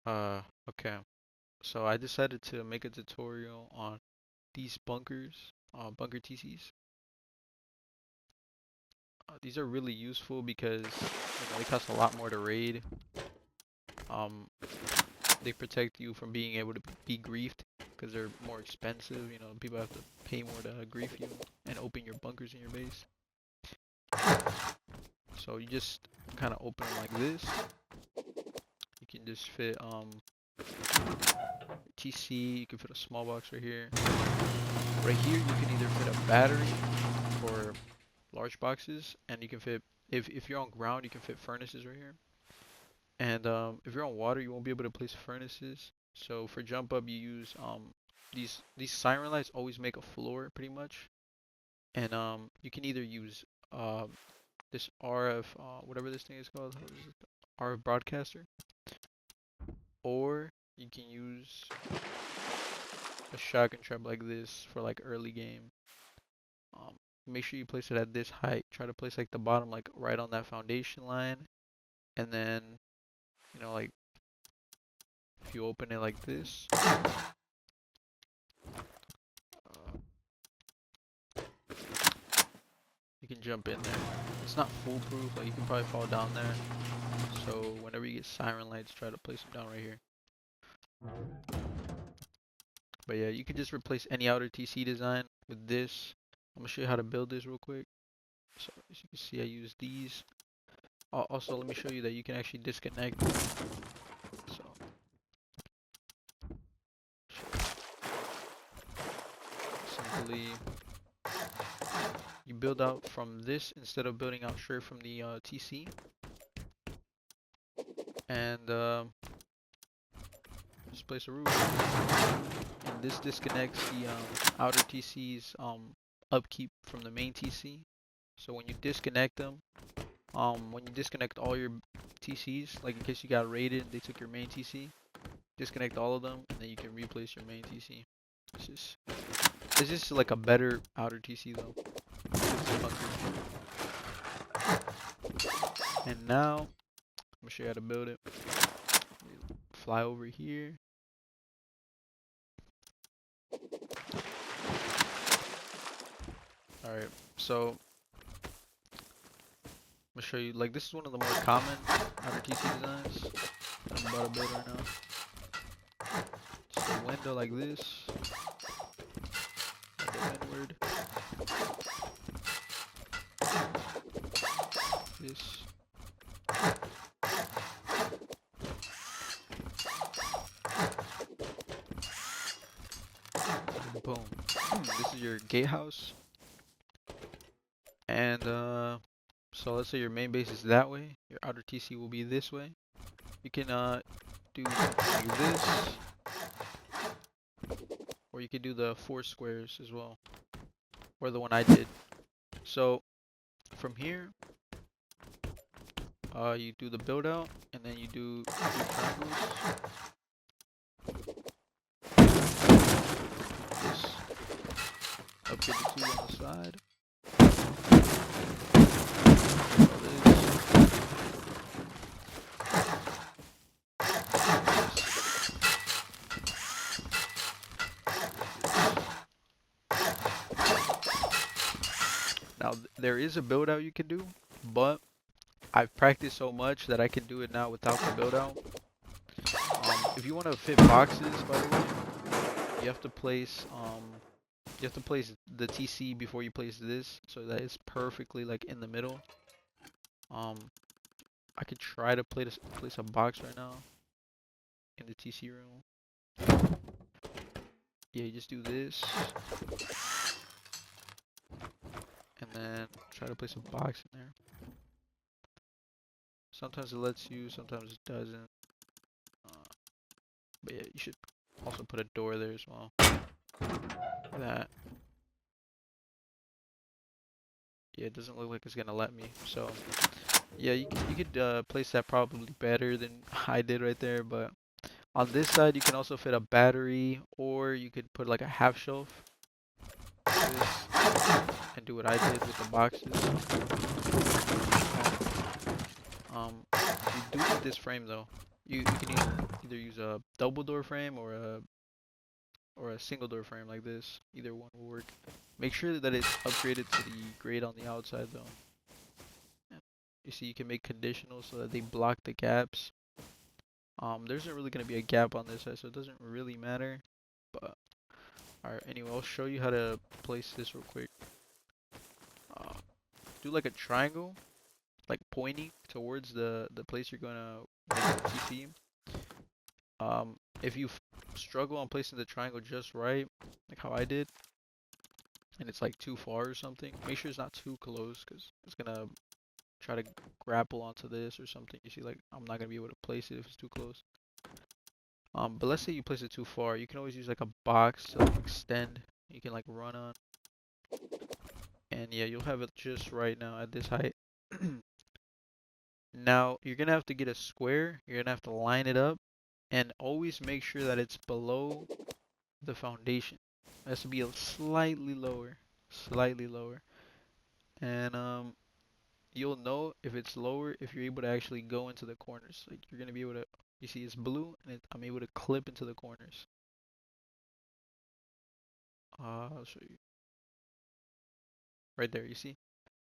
Uh, okay. So I decided to make a tutorial on these bunkers, bunker TCs. These are really useful because they cost a lot more to raid. Um, they protect you from being able to be griefed because they're more expensive. People have to pay more to grief you and open your bunkers in your base. So you just kind of open them like this. You can just fit TC. You can fit a small box right here. Right here, you can either fit a battery for large boxes, and you can fit if you're on ground, you can fit furnaces right here. And if you're on water, you won't be able to place furnaces. So for jump up, you use these siren lights always make a floor pretty much, and you can either use this RF whatever this thing is called, what is it? RF broadcaster, or you can use a shotgun trap like this for like early game. Um, Make sure you place it at this height. Try to place like the bottom like right on that foundation line, and then like if you open it like this, you can jump in there. It's not foolproof, like you can probably fall down there. So whenever you get siren lights, try to place them down right here. But yeah, you can just replace any outer TC design with this. I'm gonna show you how to build this real quick. So as you can see, I use these. Also, let me show you that you can actually disconnect. So simply you build out from this instead of building out straight from the TC. And just place a roof. And this disconnects the outer TC's upkeep from the main TC. So when you disconnect them, when you disconnect all your TCs, like in case you got raided, they took your main TC, disconnect all of them, and then you can replace your main TC. It's just like a better outer TC though. And now, I'm gonna show you how to build it. Fly over here. Alright, so I'm gonna show you, like this is one of the more common outer TC designs that I'm about to build right now. Just a window like this, window inward, this. Boom. This is your gatehouse. And so let's say your main base is that way, your outer TC will be this way. You can do something like this, or you could do the 4 squares as well, or the one I did. So from here, you do the build out, and then you do 2 triangles. This upgrade the 2 on the side. Now there is a build out you can do, but I've practiced so much that I can do it now without the build out. If you want to fit boxes, by the way, you have to place the TC before you place this, so that it's perfectly like in the middle. I could try to place a box right now in the TC room. Yeah, you just do this, and then try to place a box in there. Sometimes it lets you, sometimes it doesn't. But yeah, you should also put a door there as well. That. Yeah, it doesn't look like it's gonna let me. So yeah, you could place that probably better than I did right there. But on this side, you can also fit a battery, or you could put like a half shelf. Like this, and do what I did with the boxes. You do need this frame though. You can either use a double door frame or a single door frame like this. Either one will work. Make sure that it's upgraded to the grade on the outside though. You see, you can make conditionals so that they block the gaps. There isn't really gonna be a gap on this side, so it doesn't really matter. But alright, anyway, I'll show you how to place this real quick. Do like a triangle, like pointing towards the place you're gonna make the TC. If you struggle on placing the triangle just right, like how I did, and it's like too far or something, make sure it's not too close because it's gonna try to grapple onto this or something. You see, like I'm not gonna be able to place it if it's too close. But let's say you place it too far, you can always use like a box to like extend. You can like run on, and yeah, you'll have it just right now at this height. Now you're gonna have to get a square. You're gonna have to line it up, and always make sure that it's below the foundation. It has to be a slightly lower, slightly lower. And you'll know if it's lower if you're able to actually go into the corners. Like you're gonna be able to. You see, it's blue, and I'm able to clip into the corners. I'll show you. Right there, you see?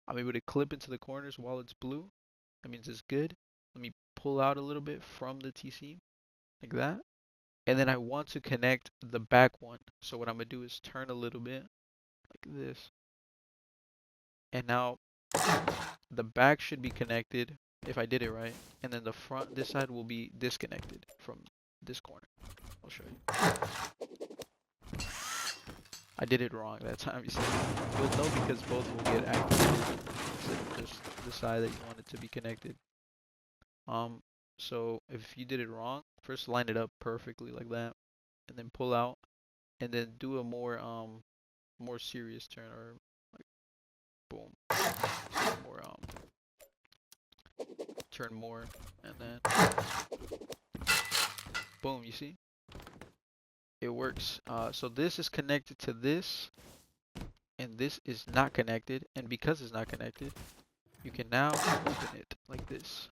I'm able to clip into the corners while it's blue. That means it's good. Let me pull out a little bit from the TC, like that. And then I want to connect the back one. So what I'm gonna do is turn a little bit, like this. And now the back should be connected if I did it right. And then the front, this side will be disconnected from this corner. I'll show you. I did it wrong that time, you see. You'll know because both will get activated instead of just the side that you want it to be connected. So if you did it wrong, first line it up perfectly like that, and then pull out, and then do a more serious turn, or like boom, so more turn more, and then boom. You see, it works. So this is connected to this, and this is not connected, and because it's not connected, you can now open it like this.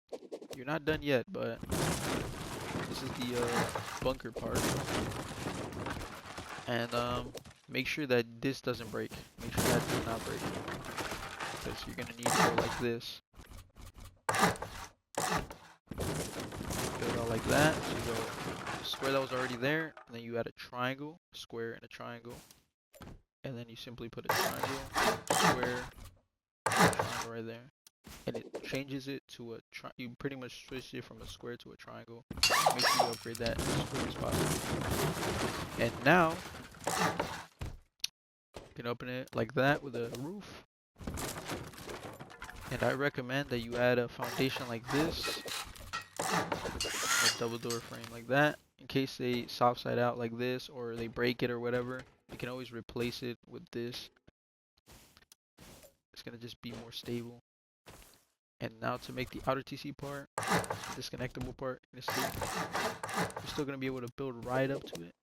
You're not done yet, but this is the bunker part. And make sure that this doesn't break. Make sure that does not break, because you're gonna need to go like this. Build out like that. So you go the square that was already there, and then you add a triangle, square, and a triangle, and then you simply put a triangle, square, triangle right there. And it changes it to a you pretty much switch it from a square to a triangle. Make sure you upgrade that as quick as possible. And now you can open it like that with a roof. And I recommend that you add a foundation like this, a double door frame like that, in case they soft side out like this or they break it or whatever. You can always replace it with this. It's gonna just be more stable. And now to make the outer TC part, the disconnectable part, you're still going to be able to build right up to it,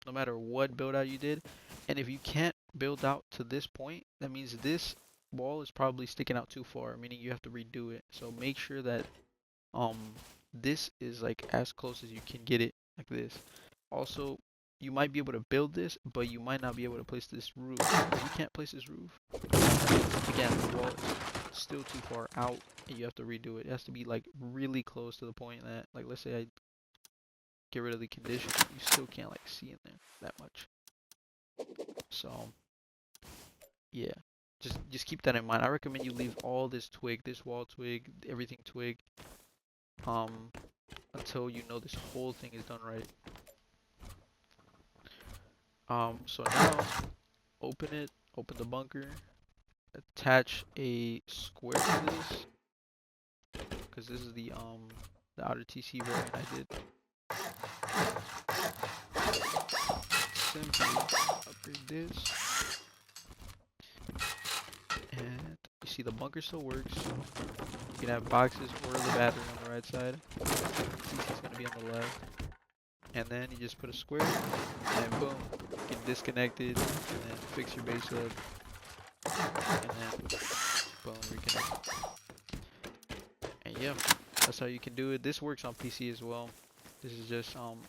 no matter what build out you did. And if you can't build out to this point, that means this wall is probably sticking out too far, meaning you have to redo it. So make sure that this is like as close as you can get it, like this. Also, you might be able to build this, but you might not be able to place this roof. If you can't place this roof, again, the wall is still too far out, and you have to redo it. It has to be like really close to the point that, like, let's say I get rid of the condition, you still can't like see in there that much. So yeah, just keep that in mind. I recommend you leave all this twig, this wall twig, everything twig, until you know this whole thing is done right. So now open the bunker, attach a square to this, because this is the outer TC variant I did. Simply upgrade this, and you see the bunker still works. You can have boxes or the battery on the right side. TC is gonna be on the left, and then you just put a square, and boom, get disconnected, and then fix your base up, and then boom, reconnect. And yeah, that's how you can do it. This works on PC as well. This is just I'm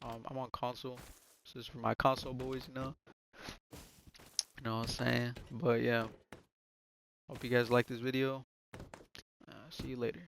on console. So this is for my console boys, you know. You know what I'm saying? But yeah, hope you guys like this video. See you later.